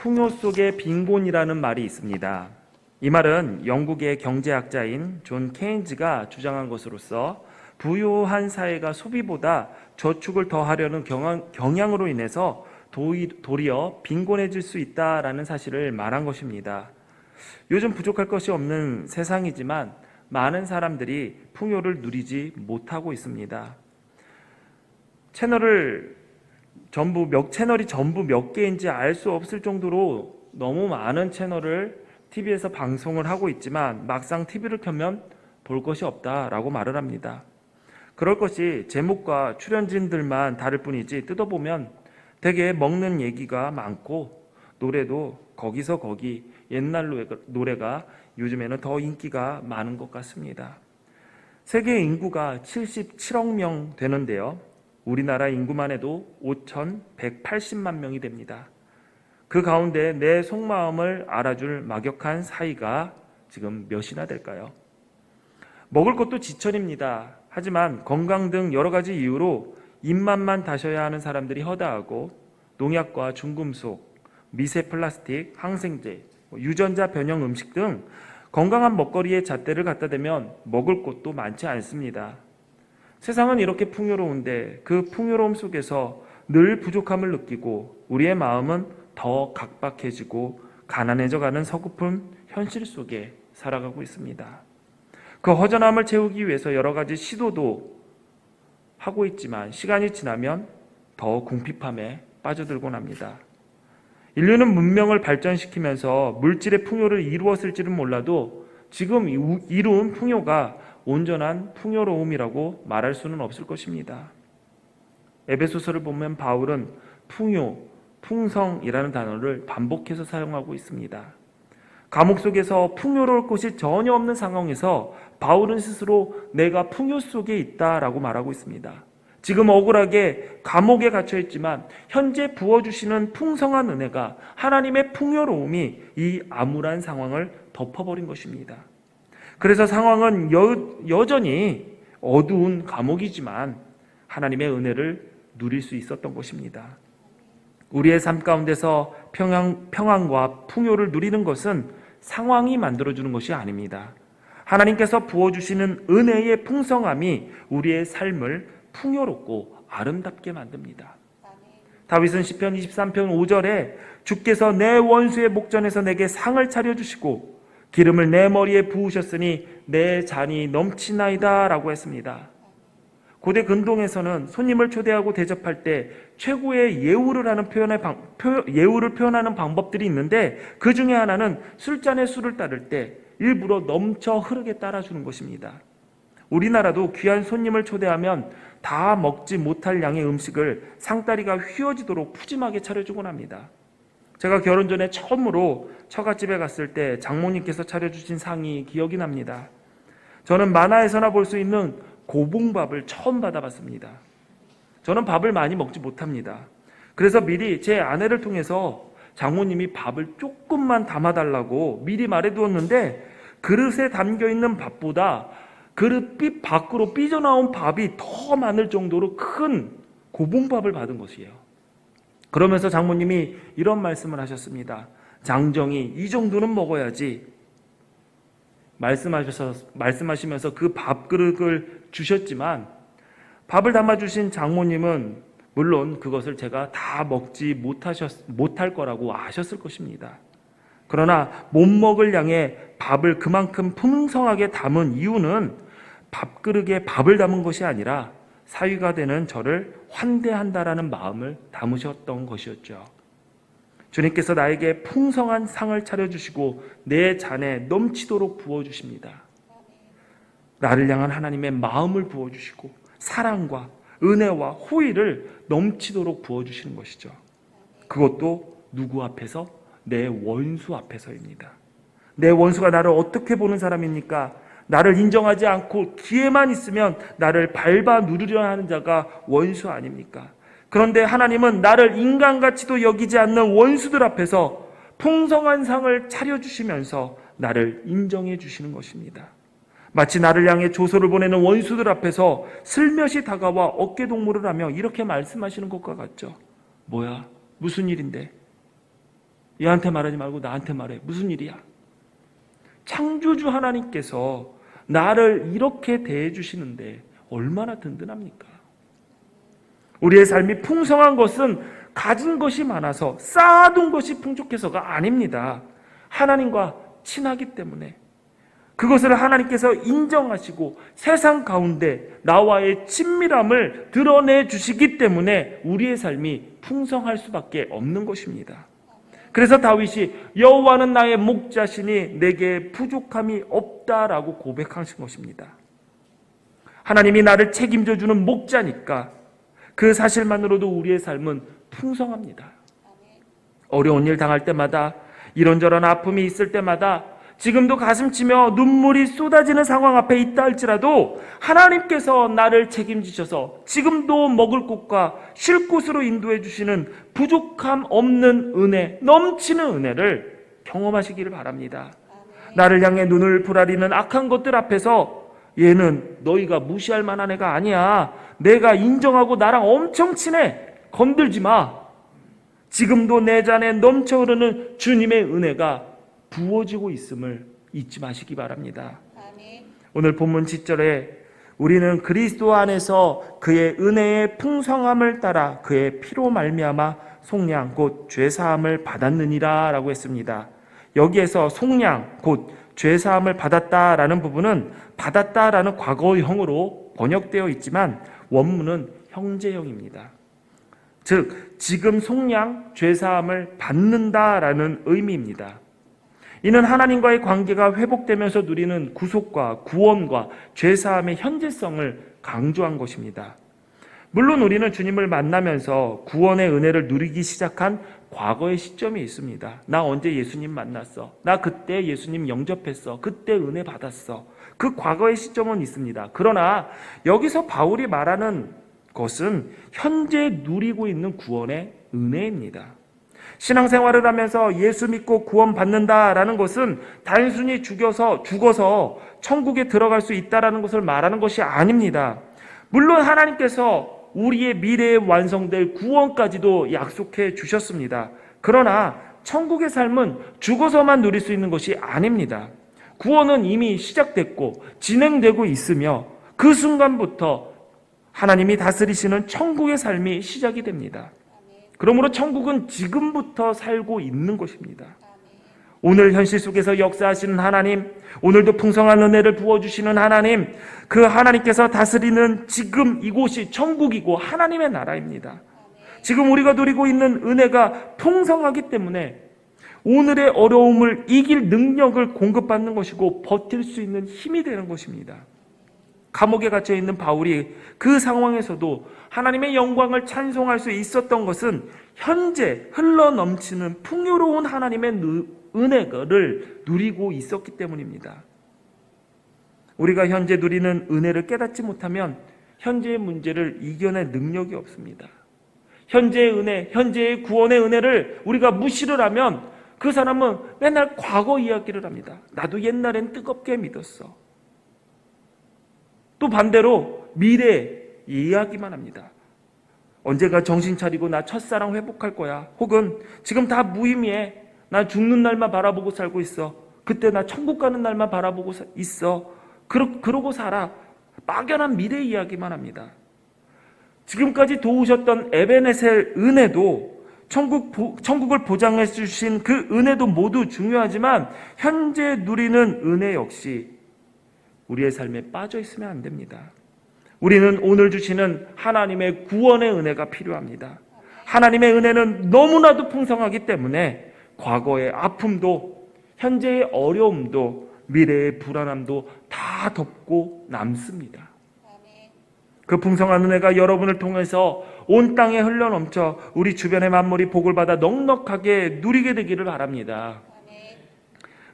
풍요 속의 빈곤이라는 말이 있습니다. 이 말은 영국의 경제학자인 존 케인즈가 주장한 것으로서 부유한 사회가 소비보다 저축을 더 하려는 경향으로 인해서 도리어 빈곤해질 수 있다라는 사실을 말한 것입니다. 요즘 부족할 것이 없는 세상이지만 많은 사람들이 풍요를 누리지 못하고 있습니다. 채널이 전부 몇 개인지 알 수 없을 정도로 너무 많은 채널을 TV에서 방송을 하고 있지만 막상 TV를 켜면 볼 것이 없다라고 말을 합니다. 그럴 것이 제목과 출연진들만 다를 뿐이지 뜯어보면 되게 먹는 얘기가 많고 노래도 거기서 거기 옛날 노래가 요즘에는 더 인기가 많은 것 같습니다. 세계 인구가 77억 명 되는데요. 우리나라 인구만 해도 5,180만 명이 됩니다. 그 가운데 내 속마음을 알아줄 막역한 사이가 지금 몇이나 될까요? 먹을 것도 지천입니다. 하지만 건강 등 여러 가지 이유로 입맛만 다셔야 하는 사람들이 허다하고 농약과 중금속, 미세 플라스틱, 항생제, 유전자 변형 음식 등 건강한 먹거리에 잣대를 갖다 대면 먹을 것도 많지 않습니다. 세상은 이렇게 풍요로운데 그 풍요로움 속에서 늘 부족함을 느끼고 우리의 마음은 더 각박해지고 가난해져가는 서글픈 현실 속에 살아가고 있습니다. 그 허전함을 채우기 위해서 여러 가지 시도도 하고 있지만 시간이 지나면 더 궁핍함에 빠져들곤 합니다. 인류는 문명을 발전시키면서 물질의 풍요를 이루었을지는 몰라도 지금 이룬 풍요가 온전한 풍요로움이라고 말할 수는 없을 것입니다. 에베소서를 보면 바울은 풍요, 풍성이라는 단어를 반복해서 사용하고 있습니다. 감옥 속에서 풍요로울 곳이 전혀 없는 상황에서 바울은 스스로 내가 풍요 속에 있다라고 말하고 있습니다. 지금 억울하게 감옥에 갇혀 있지만 현재 부어주시는 풍성한 은혜가 하나님의 풍요로움이 이 암울한 상황을 덮어버린 것입니다. 그래서 상황은 여전히 어두운 감옥이지만 하나님의 은혜를 누릴 수 있었던 것입니다. 우리의 삶 가운데서 평안과 풍요를 누리는 것은 상황이 만들어주는 것이 아닙니다. 하나님께서 부어주시는 은혜의 풍성함이 우리의 삶을 풍요롭고 아름답게 만듭니다. 다윗은 시편 23편 5절에 주께서 내 원수의 목전에서 내게 상을 차려주시고 기름을 내 머리에 부으셨으니 내 잔이 넘치나이다 라고 했습니다. 고대 근동에서는 손님을 초대하고 대접할 때 최고의 예우를 표현하는 방법들이 있는데 그 중에 하나는 술잔에 술을 따를 때 일부러 넘쳐 흐르게 따라주는 것입니다. 우리나라도 귀한 손님을 초대하면 다 먹지 못할 양의 음식을 상다리가 휘어지도록 푸짐하게 차려주곤 합니다. 제가 결혼 전에 처음으로 처갓집에 갔을 때 장모님께서 차려주신 상이 기억이 납니다. 저는 만화에서나 볼 수 있는 고봉밥을 처음 받아봤습니다. 저는 밥을 많이 먹지 못합니다. 그래서 미리 제 아내를 통해서 장모님이 밥을 조금만 담아달라고 미리 말해두었는데 그릇에 담겨있는 밥보다 그릇 밖으로 삐져나온 밥이 더 많을 정도로 큰 고봉밥을 받은 것이에요. 그러면서 장모님이 이런 말씀을 하셨습니다. 장정이 이 정도는 먹어야지. 말씀하시면서 그 밥그릇을 주셨지만 밥을 담아주신 장모님은 물론 그것을 제가 다 먹지 못할 거라고 아셨을 것입니다. 그러나 못 먹을 양의 밥을 그만큼 풍성하게 담은 이유는 밥그릇에 밥을 담은 것이 아니라 사위가 되는 저를 환대한다라는 마음을 담으셨던 것이었죠. 주님께서 나에게 풍성한 상을 차려주시고 내 잔에 넘치도록 부어주십니다. 나를 향한 하나님의 마음을 부어주시고 사랑과 은혜와 호의를 넘치도록 부어주시는 것이죠. 그것도 누구 앞에서? 내 원수 앞에서입니다. 내 원수가 나를 어떻게 보는 사람입니까? 나를 인정하지 않고 기회만 있으면 나를 밟아 누르려 하는 자가 원수 아닙니까? 그런데 하나님은 나를 인간같이도 여기지 않는 원수들 앞에서 풍성한 상을 차려주시면서 나를 인정해 주시는 것입니다. 마치 나를 향해 조소를 보내는 원수들 앞에서 슬며시 다가와 어깨동무를 하며 이렇게 말씀하시는 것과 같죠. 뭐야? 무슨 일인데? 얘한테 말하지 말고 나한테 말해. 무슨 일이야? 창조주 하나님께서 나를 이렇게 대해 주시는데 얼마나 든든합니까? 우리의 삶이 풍성한 것은 가진 것이 많아서 쌓아둔 것이 풍족해서가 아닙니다. 하나님과 친하기 때문에, 그것을 하나님께서 인정하시고 세상 가운데 나와의 친밀함을 드러내 주시기 때문에 우리의 삶이 풍성할 수밖에 없는 것입니다. 그래서 다윗이 여호와는 나의 목자시니 내게 부족함이 없다라고 고백하신 것입니다. 하나님이 나를 책임져 주는 목자니까 그 사실만으로도 우리의 삶은 풍성합니다. 어려운 일 당할 때마다, 이런저런 아픔이 있을 때마다, 지금도 가슴치며 눈물이 쏟아지는 상황 앞에 있다 할지라도 하나님께서 나를 책임지셔서 지금도 먹을 곳과 쉴 곳으로 인도해 주시는 부족함 없는 은혜, 넘치는 은혜를 경험하시기를 바랍니다. 나를 향해 눈을 부라리는 악한 것들 앞에서 얘는 너희가 무시할 만한 애가 아니야. 내가 인정하고 나랑 엄청 친해. 건들지 마. 지금도 내 잔에 넘쳐 흐르는 주님의 은혜가 부어지고 있음을 잊지 마시기 바랍니다. 오늘 본문 10절에 우리는 그리스도 안에서 그의 은혜의 풍성함을 따라 그의 피로 말미암아 속량 곧 죄사함을 받았느니라 라고 했습니다. 여기에서 속량 곧 죄사함을 받았다라는 부분은 받았다라는 과거형으로 번역되어 있지만 원문은 형제형입니다. 즉 지금 속량 죄사함을 받는다라는 의미입니다. 이는 하나님과의 관계가 회복되면서 누리는 구속과 구원과 죄사함의 현재성을 강조한 것입니다. 물론 우리는 주님을 만나면서 구원의 은혜를 누리기 시작한 과거의 시점이 있습니다. 나 언제 예수님 만났어? 나 그때 예수님 영접했어. 그때 은혜 받았어. 그 과거의 시점은 있습니다. 그러나 여기서 바울이 말하는 것은 현재 누리고 있는 구원의 은혜입니다. 신앙생활을 하면서 예수 믿고 구원받는다라는 것은 단순히 죽어서 천국에 들어갈 수 있다라는 것을 말하는 것이 아닙니다. 물론 하나님께서 우리의 미래에 완성될 구원까지도 약속해 주셨습니다. 그러나 천국의 삶은 죽어서만 누릴 수 있는 것이 아닙니다. 구원은 이미 시작됐고 진행되고 있으며 그 순간부터 하나님이 다스리시는 천국의 삶이 시작이 됩니다. 그러므로 천국은 지금부터 살고 있는 것입니다. 오늘 현실 속에서 역사하시는 하나님, 오늘도 풍성한 은혜를 부어주시는 하나님, 그 하나님께서 다스리는 지금 이곳이 천국이고 하나님의 나라입니다. 지금 우리가 누리고 있는 은혜가 풍성하기 때문에 오늘의 어려움을 이길 능력을 공급받는 것이고 버틸 수 있는 힘이 되는 것입니다. 감옥에 갇혀 있는 바울이 그 상황에서도 하나님의 영광을 찬송할 수 있었던 것은 현재 흘러넘치는 풍요로운 하나님의 은혜를 누리고 있었기 때문입니다. 우리가 현재 누리는 은혜를 깨닫지 못하면 현재의 문제를 이겨낼 능력이 없습니다. 현재의 은혜, 현재의 구원의 은혜를 우리가 무시를 하면 그 사람은 맨날 과거 이야기를 합니다. 나도 옛날엔 뜨겁게 믿었어. 또 반대로 미래 이야기만 합니다. 언젠가 정신 차리고 나 첫사랑 회복할 거야. 혹은 지금 다 무의미해. 나 죽는 날만 바라보고 살고 있어. 그때 나 천국 가는 날만 바라보고 있어. 그러고 살아. 막연한 미래 이야기만 합니다. 지금까지 도우셨던 에베네셀 은혜도 천국을 보장해 주신 그 은혜도 모두 중요하지만 현재 누리는 은혜 역시 우리의 삶에 빠져 있으면 안 됩니다. 우리는 오늘 주시는 하나님의 구원의 은혜가 필요합니다. 하나님의 은혜는 너무나도 풍성하기 때문에 과거의 아픔도 현재의 어려움도 미래의 불안함도 다 덮고 남습니다. 그 풍성한 은혜가 여러분을 통해서 온 땅에 흘러넘쳐 우리 주변의 만물이 복을 받아 넉넉하게 누리게 되기를 바랍니다.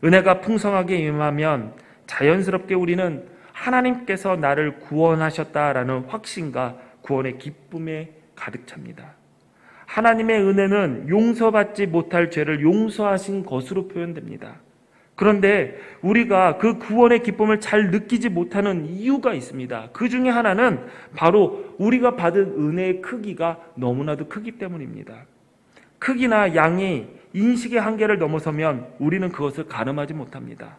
은혜가 풍성하게 임하면 자연스럽게 우리는 하나님께서 나를 구원하셨다라는 확신과 구원의 기쁨에 가득 찹니다. 하나님의 은혜는 용서받지 못할 죄를 용서하신 것으로 표현됩니다. 그런데 우리가 그 구원의 기쁨을 잘 느끼지 못하는 이유가 있습니다. 그 중에 하나는 바로 우리가 받은 은혜의 크기가 너무나도 크기 때문입니다. 크기나 양이 인식의 한계를 넘어서면 우리는 그것을 가늠하지 못합니다.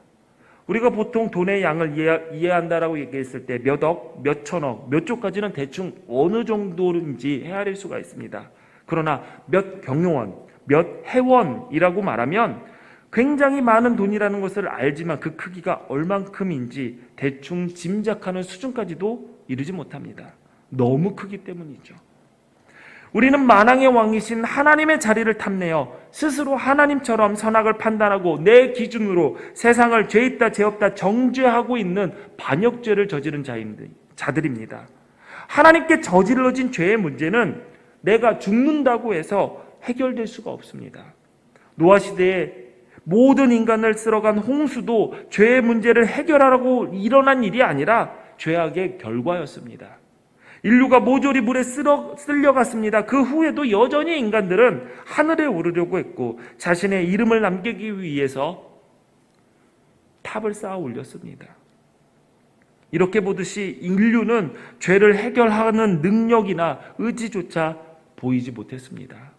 우리가 보통 돈의 양을 이해한다라고 얘기했을 때 몇 억, 몇 천억, 몇 조까지는 대충 어느 정도인지 헤아릴 수가 있습니다. 그러나 몇 경영원, 몇 해원이라고 말하면 굉장히 많은 돈이라는 것을 알지만 그 크기가 얼만큼인지 대충 짐작하는 수준까지도 이르지 못합니다. 너무 크기 때문이죠. 우리는 만왕의 왕이신 하나님의 자리를 탐내어 스스로 하나님처럼 선악을 판단하고 내 기준으로 세상을 죄 있다 죄 없다 정죄하고 있는 반역죄를 저지른 자들입니다. 하나님께 저질러진 죄의 문제는 내가 죽는다고 해서 해결될 수가 없습니다. 노아 시대에 모든 인간을 쓸어간 홍수도 죄의 문제를 해결하라고 일어난 일이 아니라 죄악의 결과였습니다. 인류가 모조리 물에 쓸려갔습니다. 그 후에도 여전히 인간들은 하늘에 오르려고 했고 자신의 이름을 남기기 위해서 탑을 쌓아 올렸습니다. 이렇게 보듯이 인류는 죄를 해결하는 능력이나 의지조차 보이지 못했습니다.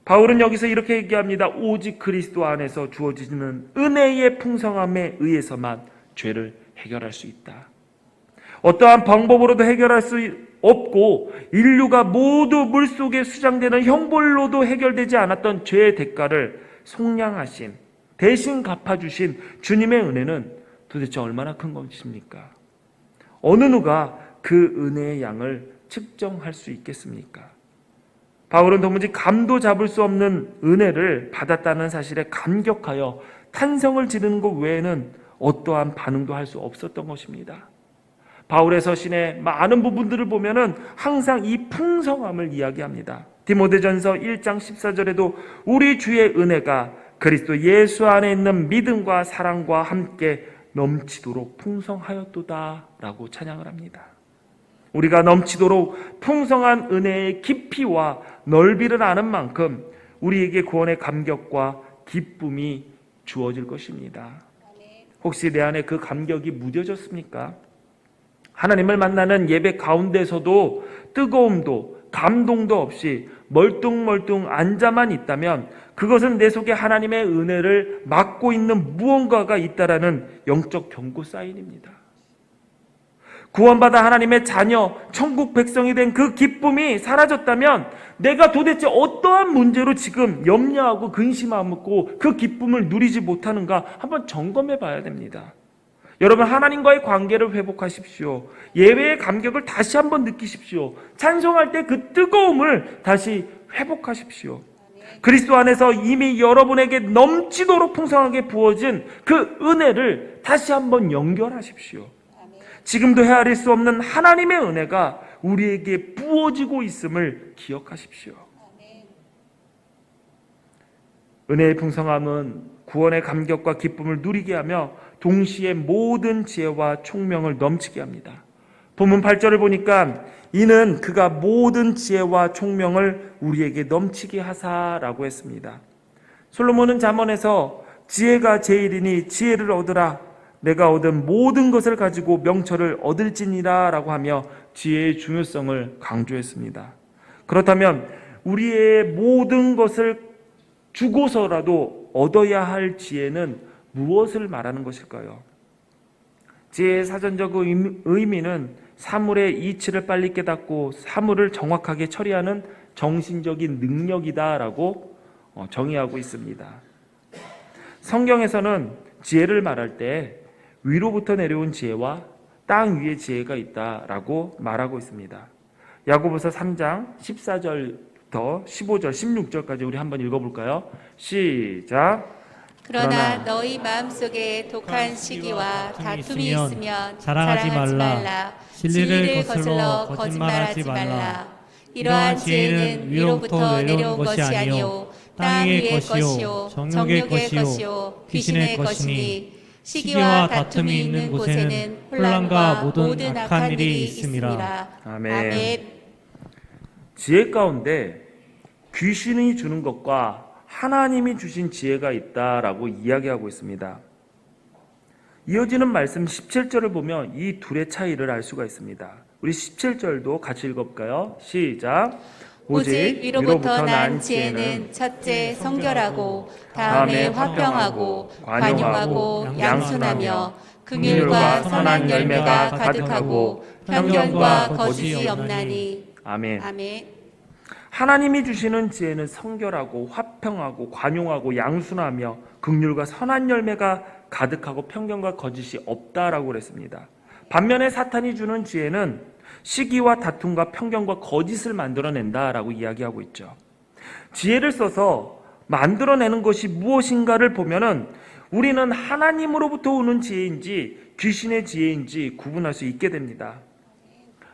바울은 여기서 이렇게 얘기합니다. 오직 그리스도 안에서 주어지는 은혜의 풍성함에 의해서만 죄를 해결할 수 있다. 어떠한 방법으로도 해결할 수 없고 인류가 모두 물속에 수장되는 형벌로도 해결되지 않았던 죄의 대가를 속량하신, 대신 갚아주신 주님의 은혜는 도대체 얼마나 큰 것입니까? 어느 누가 그 은혜의 양을 측정할 수 있겠습니까? 바울은 도무지 감도 잡을 수 없는 은혜를 받았다는 사실에 감격하여 탄성을 지르는 것 외에는 어떠한 반응도 할 수 없었던 것입니다. 바울의 서신의 많은 부분들을 보면은 항상 이 풍성함을 이야기합니다. 디모데전서 1장 14절에도 우리 주의 은혜가 그리스도 예수 안에 있는 믿음과 사랑과 함께 넘치도록 풍성하였도다 라고 찬양을 합니다. 우리가 넘치도록 풍성한 은혜의 깊이와 넓이를 아는 만큼 우리에게 구원의 감격과 기쁨이 주어질 것입니다. 혹시 내 안에 그 감격이 무뎌졌습니까? 하나님을 만나는 예배 가운데서도 뜨거움도 감동도 없이 멀뚱멀뚱 앉아만 있다면 그것은 내 속에 하나님의 은혜를 막고 있는 무언가가 있다라는 영적 경고 사인입니다. 구원받아 하나님의 자녀, 천국 백성이 된 그 기쁨이 사라졌다면 내가 도대체 어떠한 문제로 지금 염려하고 근심하고 그 기쁨을 누리지 못하는가 한번 점검해 봐야 됩니다. 여러분, 하나님과의 관계를 회복하십시오. 예배의 감격을 다시 한번 느끼십시오. 찬송할 때 그 뜨거움을 다시 회복하십시오. 그리스도 안에서 이미 여러분에게 넘치도록 풍성하게 부어진 그 은혜를 다시 한번 연결하십시오. 지금도 헤아릴 수 없는 하나님의 은혜가 우리에게 부어지고 있음을 기억하십시오. 은혜의 풍성함은 구원의 감격과 기쁨을 누리게 하며 동시에 모든 지혜와 총명을 넘치게 합니다. 본문 8절을 보니까 이는 그가 모든 지혜와 총명을 우리에게 넘치게 하사라고 했습니다. 솔로몬은 잠언에서 지혜가 제일이니 지혜를 얻으라, 내가 얻은 모든 것을 가지고 명철을 얻을지니라 라고 하며 지혜의 중요성을 강조했습니다. 그렇다면 우리의 모든 것을 주고서라도 얻어야 할 지혜는 무엇을 말하는 것일까요? 지혜의 사전적 의미는 사물의 이치를 빨리 깨닫고 사물을 정확하게 처리하는 정신적인 능력이다라고 정의하고 있습니다. 성경에서는 지혜를 말할 때 위로부터 내려온 지혜와 땅 위의 지혜가 있다라고 말하고 있습니다. 야고보서 3장 14절부터 15절, 16절까지 우리 한번 읽어볼까요? 시작. 그러나 너희 마음속에 독한 시기와 다툼이 있으면 자랑하지 말라. 진리를 거슬러 거짓말하지 말라. 이러한 지혜는 위로부터 내려온 것이 아니요 땅 위의 것이요 정욕의 것이요 귀신의 것이니 시기와 다툼이 있는 곳에는 혼란과 모든 악한 일이 있음이라. 아멘. 지혜 가운데 귀신이 주는 것과 하나님이 주신 지혜가 있다라고 이야기하고 있습니다. 이어지는 말씀 17절을 보면 이 둘의 차이를 알 수가 있습니다. 우리 17절도 같이 읽어볼까요? 시작. 오직 위로부터 난 지혜는 첫째 성결하고 다음에 화평하고 관용하고 양순하며 긍휼과 선한 열매가 가득하고 편견과 거짓이 없나니. 아멘. 아멘. 하나님이 주시는 지혜는 성결하고 화평하고 관용하고 양순하며 긍휼과 선한 열매가 가득하고 편견과 거짓이 없다라고 그랬습니다. 반면에 사탄이 주는 지혜는 시기와 다툼과 편견과 거짓을 만들어낸다라고 이야기하고 있죠. 지혜를 써서 만들어내는 것이 무엇인가를 보면은 우리는 하나님으로부터 오는 지혜인지 귀신의 지혜인지 구분할 수 있게 됩니다.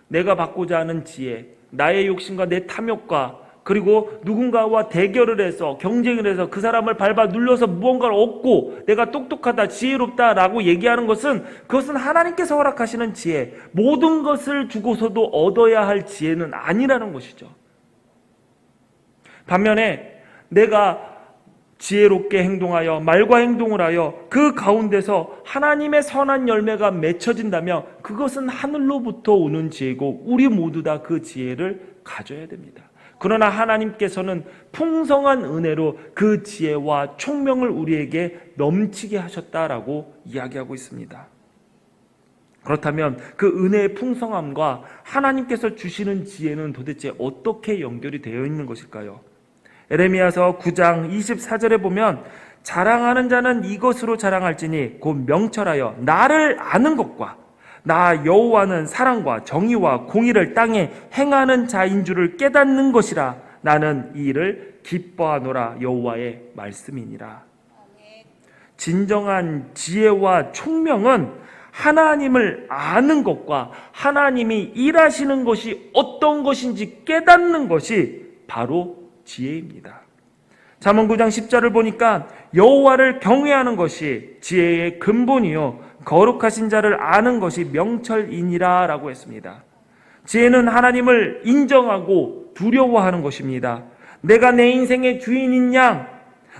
내가 받고자 하는 지혜, 나의 욕심과 내 탐욕과 그리고 누군가와 대결을 해서 경쟁을 해서 그 사람을 밟아 눌러서 무언가를 얻고 내가 똑똑하다, 지혜롭다라고 얘기하는 것은 그것은 하나님께서 허락하시는 지혜, 모든 것을 주고서도 얻어야 할 지혜는 아니라는 것이죠. 반면에 내가 지혜롭게 행동하여 말과 행동을 하여 그 가운데서 하나님의 선한 열매가 맺혀진다면 그것은 하늘로부터 오는 지혜고 우리 모두 다 그 지혜를 가져야 됩니다. 그러나 하나님께서는 풍성한 은혜로 그 지혜와 총명을 우리에게 넘치게 하셨다라고 이야기하고 있습니다. 그렇다면 그 은혜의 풍성함과 하나님께서 주시는 지혜는 도대체 어떻게 연결이 되어 있는 것일까요? 에레미야서 9장 24절에 보면 자랑하는 자는 이것으로 자랑할지니 곧 명철하여 나를 아는 것과 나 여호와는 사랑과 정의와 공의를 땅에 행하는 자인 줄을 깨닫는 것이라. 나는 이 일을 기뻐하노라. 여호와의 말씀이니라. 진정한 지혜와 총명은 하나님을 아는 것과 하나님이 일하시는 것이 어떤 것인지 깨닫는 것이 바로 지혜입니다. 잠언 9장 10절을 보니까 여호와를 경외하는 것이 지혜의 근본이요 거룩하신 자를 아는 것이 명철이니라 라고 했습니다. 지혜는 하나님을 인정하고 두려워하는 것입니다. 내가 내 인생의 주인인 양,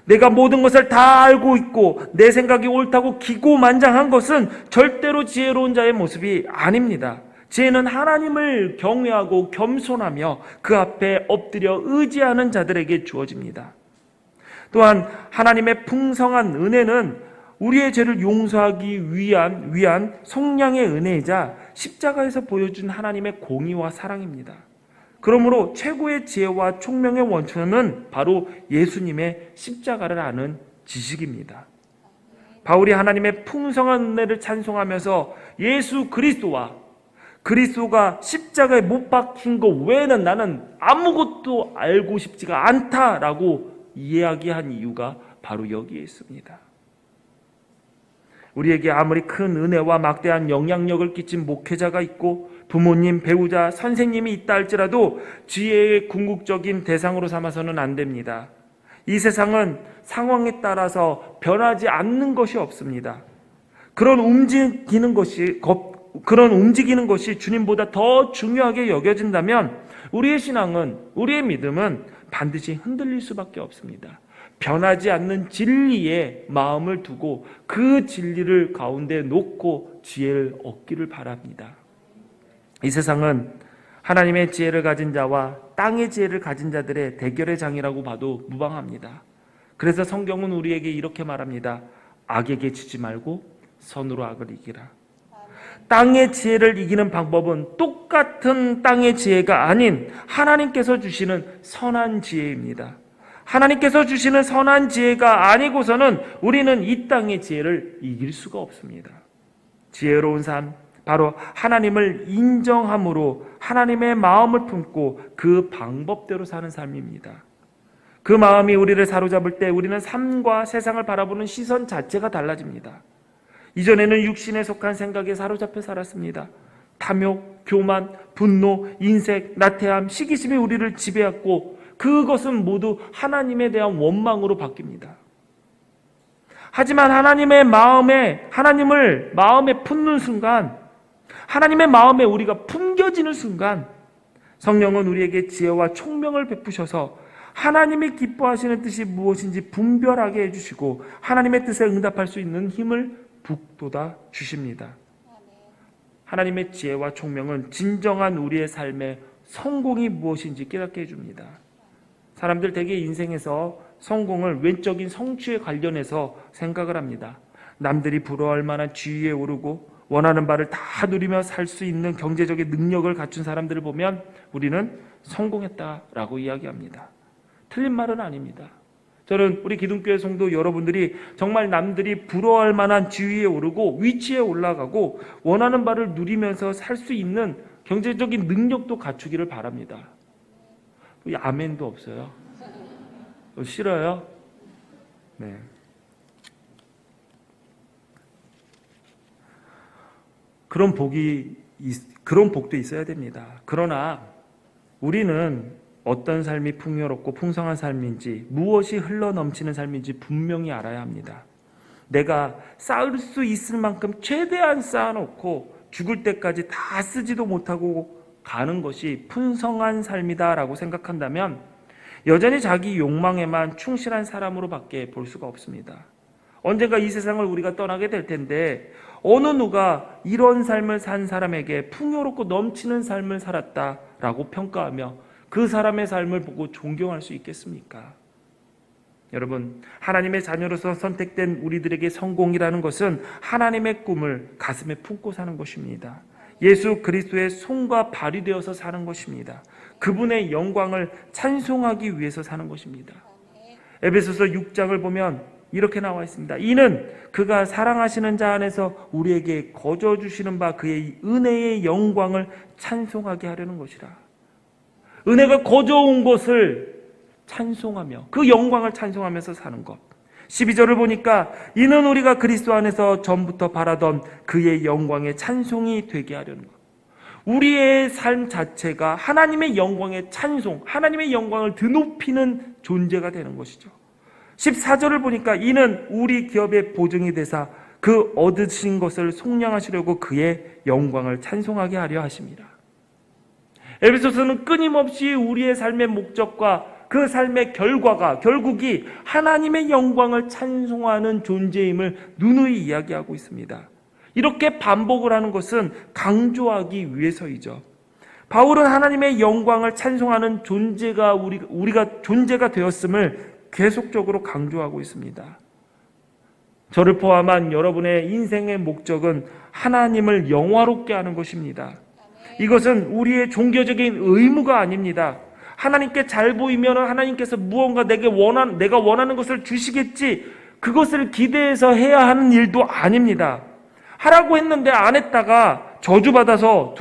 내가 모든 것을 다 알고 있고 내 생각이 옳다고 기고만장한 것은 절대로 지혜로운 자의 모습이 아닙니다. 지혜는 하나님을 경외하고 겸손하며 그 앞에 엎드려 의지하는 자들에게 주어집니다. 또한 하나님의 풍성한 은혜는 우리의 죄를 용서하기 위한 속량의 은혜이자 십자가에서 보여준 하나님의 공의와 사랑입니다. 그러므로 최고의 지혜와 총명의 원천은 바로 예수님의 십자가를 아는 지식입니다. 바울이 하나님의 풍성한 은혜를 찬송하면서 예수 그리스도가 십자가에 못 박힌 것 외에는 나는 아무것도 알고 싶지가 않다라고 이야기한 이유가 바로 여기에 있습니다. 우리에게 아무리 큰 은혜와 막대한 영향력을 끼친 목회자가 있고 부모님, 배우자, 선생님이 있다 할지라도 지혜의 궁극적인 대상으로 삼아서는 안 됩니다. 이 세상은 상황에 따라서 변하지 않는 것이 없습니다. 그런 움직이는 것이 주님보다 더 중요하게 여겨진다면 우리의 신앙은, 우리의 믿음은 반드시 흔들릴 수밖에 없습니다. 변하지 않는 진리에 마음을 두고 그 진리를 가운데 놓고 지혜를 얻기를 바랍니다. 이 세상은 하나님의 지혜를 가진 자와 땅의 지혜를 가진 자들의 대결의 장이라고 봐도 무방합니다. 그래서 성경은 우리에게 이렇게 말합니다. 악에게 지지 말고 선으로 악을 이기라. 땅의 지혜를 이기는 방법은 똑같은 땅의 지혜가 아닌 하나님께서 주시는 선한 지혜입니다. 하나님께서 주시는 선한 지혜가 아니고서는 우리는 이 땅의 지혜를 이길 수가 없습니다. 지혜로운 삶, 바로 하나님을 인정함으로 하나님의 마음을 품고 그 방법대로 사는 삶입니다. 그 마음이 우리를 사로잡을 때 우리는 삶과 세상을 바라보는 시선 자체가 달라집니다. 이전에는 육신에 속한 생각에 사로잡혀 살았습니다. 탐욕, 교만, 분노, 인색, 나태함, 시기심이 우리를 지배했고 그것은 모두 하나님에 대한 원망으로 바뀝니다. 하지만 하나님을 마음에 품는 순간, 하나님의 마음에 우리가 품겨지는 순간 성령은 우리에게 지혜와 총명을 베푸셔서 하나님이 기뻐하시는 뜻이 무엇인지 분별하게 해주시고 하나님의 뜻에 응답할 수 있는 힘을 북돋아 주십니다. 하나님의 지혜와 총명은 진정한 우리의 삶의 성공이 무엇인지 깨닫게 해줍니다. 사람들 대개 인생에서 성공을 외적인 성취에 관련해서 생각을 합니다. 남들이 부러워할 만한 지위에 오르고 원하는 바를 다 누리며 살 수 있는 경제적인 능력을 갖춘 사람들을 보면 우리는 성공했다라고 이야기합니다. 틀린 말은 아닙니다. 저는 우리 기둥교회 성도 여러분들이 정말 남들이 부러워할 만한 지위에 오르고 위치에 올라가고 원하는 바를 누리면서 살 수 있는 경제적인 능력도 갖추기를 바랍니다. 아멘도 없어요. 싫어요? 네. 그런 복도 있어야 됩니다. 그러나 우리는 어떤 삶이 풍요롭고 풍성한 삶인지, 무엇이 흘러넘치는 삶인지 분명히 알아야 합니다. 내가 쌓을 수 있을 만큼 최대한 쌓아놓고 죽을 때까지 다 쓰지도 못하고 가는 것이 풍성한 삶이다라고 생각한다면 여전히 자기 욕망에만 충실한 사람으로밖에 볼 수가 없습니다. 언젠가 이 세상을 우리가 떠나게 될 텐데 어느 누가 이런 삶을 산 사람에게 풍요롭고 넘치는 삶을 살았다라고 평가하며 그 사람의 삶을 보고 존경할 수 있겠습니까? 여러분, 하나님의 자녀로서 선택된 우리들에게 성공이라는 것은 하나님의 꿈을 가슴에 품고 사는 것입니다. 예수 그리스도의 손과 발이 되어서 사는 것입니다. 그분의 영광을 찬송하기 위해서 사는 것입니다. 에베소서 6장을 보면 이렇게 나와 있습니다. 이는 그가 사랑하시는 자 안에서 우리에게 거저 주시는 바 그의 은혜의 영광을 찬송하게 하려는 것이라. 은혜가 거저 온 것을 찬송하며 그 영광을 찬송하면서 사는 것. 12절을 보니까 이는 우리가 그리스도 안에서 전부터 바라던 그의 영광의 찬송이 되게 하려는 것. 우리의 삶 자체가 하나님의 영광의 찬송, 하나님의 영광을 드높이는 존재가 되는 것이죠. 14절을 보니까 이는 우리 기업의 보증이 되사 그 얻으신 것을 속량하시려고 그의 영광을 찬송하게 하려 하십니다. 에베소서는 끊임없이 우리의 삶의 목적과 그 삶의 결국이 하나님의 영광을 찬송하는 존재임을 누누이 이야기하고 있습니다. 이렇게 반복을 하는 것은 강조하기 위해서이죠. 바울은 하나님의 영광을 찬송하는 우리가 존재가 되었음을 계속적으로 강조하고 있습니다. 저를 포함한 여러분의 인생의 목적은 하나님을 영화롭게 하는 것입니다. 이것은 우리의 종교적인 의무가 아닙니다. 하나님께 잘 보이면 하나님께서 무언가 내가 원하는 것을 주시겠지, 그것을 기대해서 해야 하는 일도 아닙니다. 하라고 했는데 안 했다가 저주받아서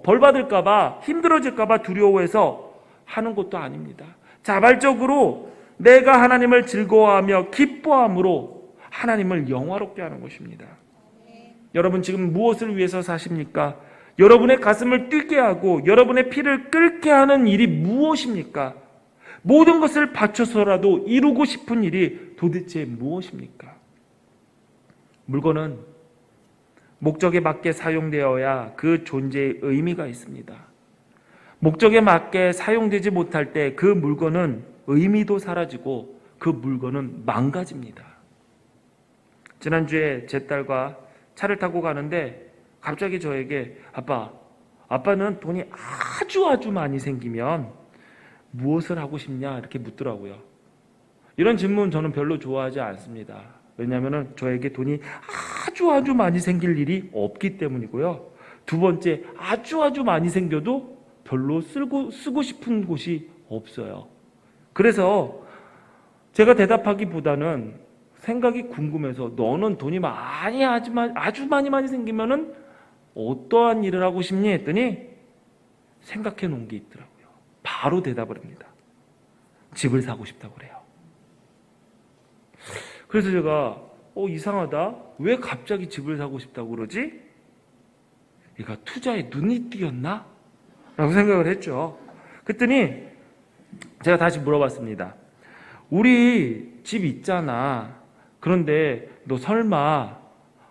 벌받을까봐 힘들어질까봐 두려워해서 하는 것도 아닙니다. 자발적으로 내가 하나님을 즐거워하며 기뻐함으로 하나님을 영화롭게 하는 것입니다. 여러분 지금 무엇을 위해서 사십니까? 여러분의 가슴을 뛰게 하고 여러분의 피를 끓게 하는 일이 무엇입니까? 모든 것을 바쳐서라도 이루고 싶은 일이 도대체 무엇입니까? 물건은 목적에 맞게 사용되어야 그 존재의 의미가 있습니다. 목적에 맞게 사용되지 못할 때 그 물건은 의미도 사라지고 그 물건은 망가집니다. 지난주에 제 딸과 차를 타고 가는데 갑자기 저에게 아빠는 돈이 아주 많이 생기면 무엇을 하고 싶냐 이렇게 묻더라고요. 이런 질문 저는 별로 좋아하지 않습니다. 왜냐하면 저에게 돈이 아주 많이 생길 일이 없기 때문이고요. 두 번째, 아주 많이 생겨도 별로 쓰고 싶은 곳이 없어요. 그래서 제가 대답하기보다는 생각이 궁금해서 너는 돈이 아주 많이 생기면은 어떠한 일을 하고 싶니? 했더니 생각해 놓은 게 있더라고요. 바로 대답을 합니다. 집을 사고 싶다고 그래요. 그래서 제가 이상하다. 왜 갑자기 집을 사고 싶다고 그러지? 얘가 투자에 눈이 띄었나? 라고 생각을 했죠. 그랬더니 제가 다시 물어봤습니다. 우리 집 있잖아. 그런데 너 설마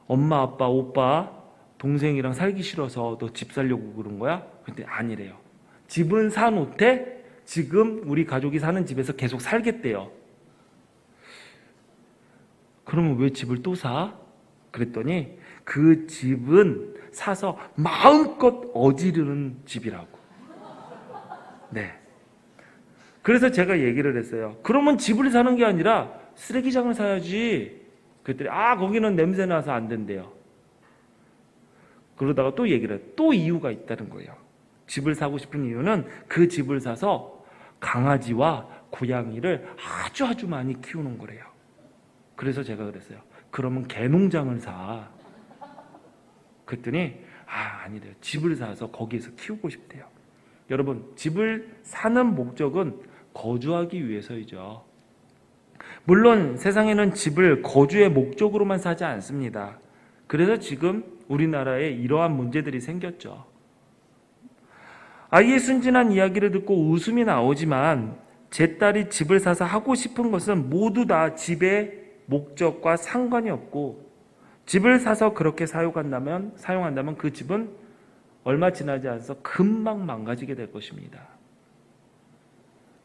엄마, 아빠, 오빠, 동생이랑 살기 싫어서 너 집 살려고 그런 거야? 근데 아니래요. 집은 사놓되 지금 우리 가족이 사는 집에서 계속 살겠대요. 그러면 왜 집을 또 사? 그랬더니 그 집은 사서 마음껏 어지르는 집이라고. 네. 그래서 제가 얘기를 했어요. 그러면 집을 사는 게 아니라 쓰레기장을 사야지. 그랬더니 거기는 냄새 나서 안 된대요. 그러다가 또 얘기를 해요. 또 이유가 있다는 거예요. 집을 사고 싶은 이유는 그 집을 사서 강아지와 고양이를 아주 많이 키우는 거래요. 그래서 제가 그랬어요. 그러면 개농장을 사. 그랬더니 아니래요. 집을 사서 거기에서 키우고 싶대요. 여러분, 집을 사는 목적은 거주하기 위해서이죠. 물론 세상에는 집을 거주의 목적으로만 사지 않습니다. 그래서 지금 우리나라에 이러한 문제들이 생겼죠. 아이의 순진한 이야기를 듣고 웃음이 나오지만 제 딸이 집을 사서 하고 싶은 것은 모두 다 집의 목적과 상관이 없고, 집을 사서 그렇게 사용한다면 그 집은 얼마 지나지 않아서 금방 망가지게 될 것입니다.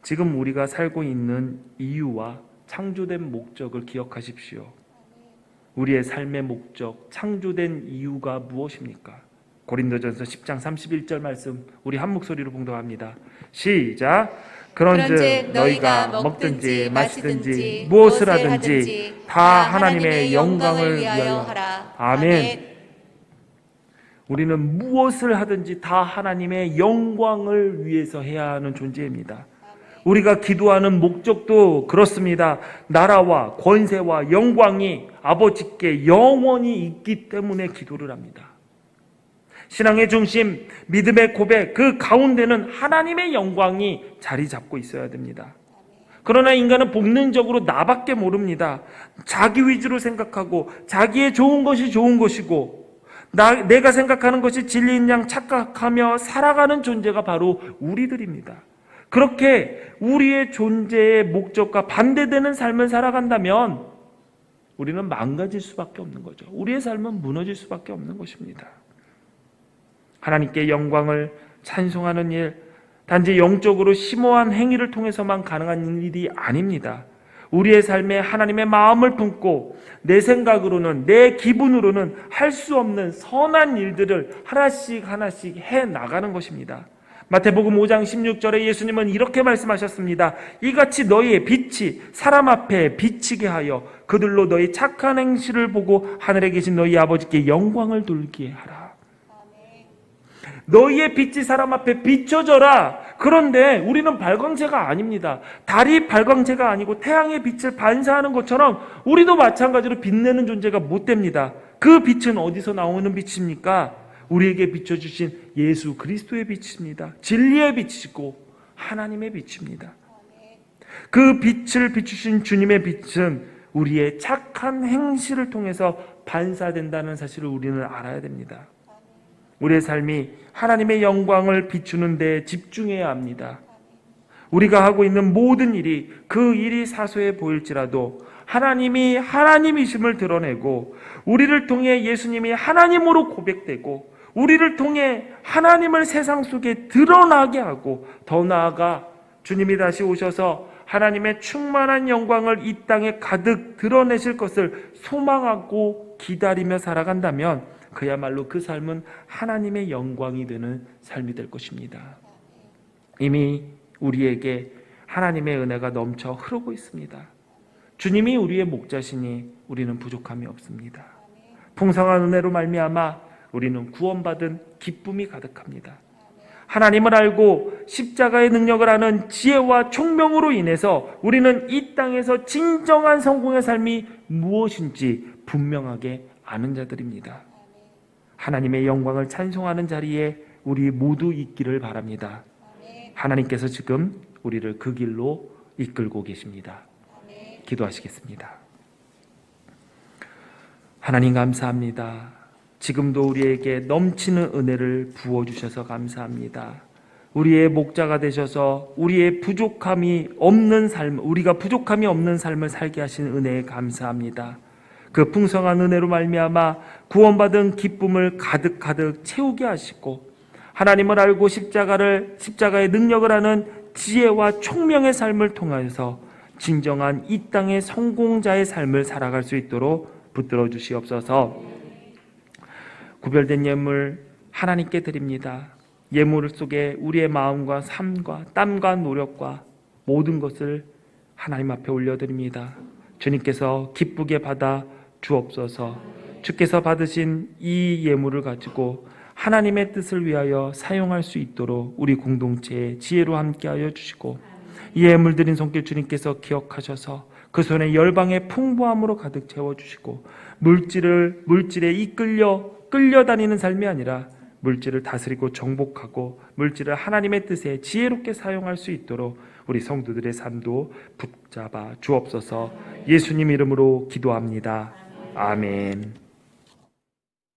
지금 우리가 살고 있는 이유와 창조된 목적을 기억하십시오. 우리의 삶의 목적, 창조된 이유가 무엇입니까? 고린도전서 10장 31절 말씀 우리 한 목소리로 봉독합니다. 시작. 그런즉 너희가 먹든지 마시든지 무엇을 하든지 다 하나님의 영광을 위하여 하라. 아멘. 우리는 무엇을 하든지 다 하나님의 영광을 위해서 해야 하는 존재입니다. 우리가 기도하는 목적도 그렇습니다. 나라와 권세와 영광이 아버지께 영원히 있기 때문에 기도를 합니다. 신앙의 중심, 믿음의 고백, 그 가운데는 하나님의 영광이 자리 잡고 있어야 됩니다. 그러나 인간은 본능적으로 나밖에 모릅니다. 자기 위주로 생각하고 자기의 좋은 것이 좋은 것이고 내가 생각하는 것이 진리인 양 착각하며 살아가는 존재가 바로 우리들입니다. 그렇게 우리의 존재의 목적과 반대되는 삶을 살아간다면 우리는 망가질 수밖에 없는 거죠. 우리의 삶은 무너질 수밖에 없는 것입니다. 하나님께 영광을 찬송하는 일, 단지 영적으로 심오한 행위를 통해서만 가능한 일이 아닙니다. 우리의 삶에 하나님의 마음을 품고 내 생각으로는, 내 기분으로는 할 수 없는 선한 일들을 하나씩 해 나가는 것입니다. 마태복음 5장 16절에 예수님은 이렇게 말씀하셨습니다. 이같이 너희의 빛이 사람 앞에 비치게 하여 그들로 너희 착한 행실을 보고 하늘에 계신 너희 아버지께 영광을 돌게 하라. 너희의 빛이 사람 앞에 비춰져라. 그런데 우리는 발광체가 아닙니다. 달이 발광체가 아니고 태양의 빛을 반사하는 것처럼 우리도 마찬가지로 빛내는 존재가 못 됩니다. 그 빛은 어디서 나오는 빛입니까? 우리에게 비춰주신 예수 그리스도의 빛입니다. 진리의 빛이고 하나님의 빛입니다. 그 빛을 비추신 주님의 빛은 우리의 착한 행실을 통해서 반사된다는 사실을 우리는 알아야 됩니다. 우리의 삶이 하나님의 영광을 비추는 데 집중해야 합니다. 우리가 하고 있는 모든 일이 그 일이 사소해 보일지라도 하나님이 하나님이심을 드러내고 우리를 통해 예수님이 하나님으로 고백되고 우리를 통해 하나님을 세상 속에 드러나게 하고 더 나아가 주님이 다시 오셔서 하나님의 충만한 영광을 이 땅에 가득 드러내실 것을 소망하고 기다리며 살아간다면 그야말로 그 삶은 하나님의 영광이 되는 삶이 될 것입니다. 이미 우리에게 하나님의 은혜가 넘쳐 흐르고 있습니다. 주님이 우리의 목자시니 우리는 부족함이 없습니다. 풍성한 은혜로 말미암아 우리는 구원받은 기쁨이 가득합니다. 하나님을 알고 십자가의 능력을 아는 지혜와 총명으로 인해서 우리는 이 땅에서 진정한 성공의 삶이 무엇인지 분명하게 아는 자들입니다. 하나님의 영광을 찬송하는 자리에 우리 모두 있기를 바랍니다. 하나님께서 지금 우리를 그 길로 이끌고 계십니다. 기도하시겠습니다. 하나님 감사합니다. 지금도 우리에게 넘치는 은혜를 부어주셔서 감사합니다. 우리의 목자가 되셔서 우리의 부족함이 없는 삶, 우리가 부족함이 없는 삶을 살게 하신 은혜에 감사합니다. 그 풍성한 은혜로 말미암아 구원받은 기쁨을 가득 채우게 하시고 하나님을 알고 십자가의 능력을 아는 지혜와 총명의 삶을 통해서 진정한 이 땅의 성공자의 삶을 살아갈 수 있도록 붙들어 주시옵소서. 구별된 예물 하나님께 드립니다. 예물 속에 우리의 마음과 삶과 땀과 노력과 모든 것을 하나님 앞에 올려드립니다. 주님께서 기쁘게 받아 주옵소서. 주께서 받으신 이 예물을 가지고 하나님의 뜻을 위하여 사용할 수 있도록 우리 공동체의 지혜로 함께하여 주시고, 이 예물 드린 손길 주님께서 기억하셔서 그 손에 열방의 풍부함으로 가득 채워주시고, 물질에 끌려다니는 삶이 아니라 물질을 다스리고 정복하고 물질을 하나님의 뜻에 지혜롭게 사용할 수 있도록 우리 성도들의 삶도 붙잡아 주옵소서. 예수님 이름으로 기도합니다. 아멘.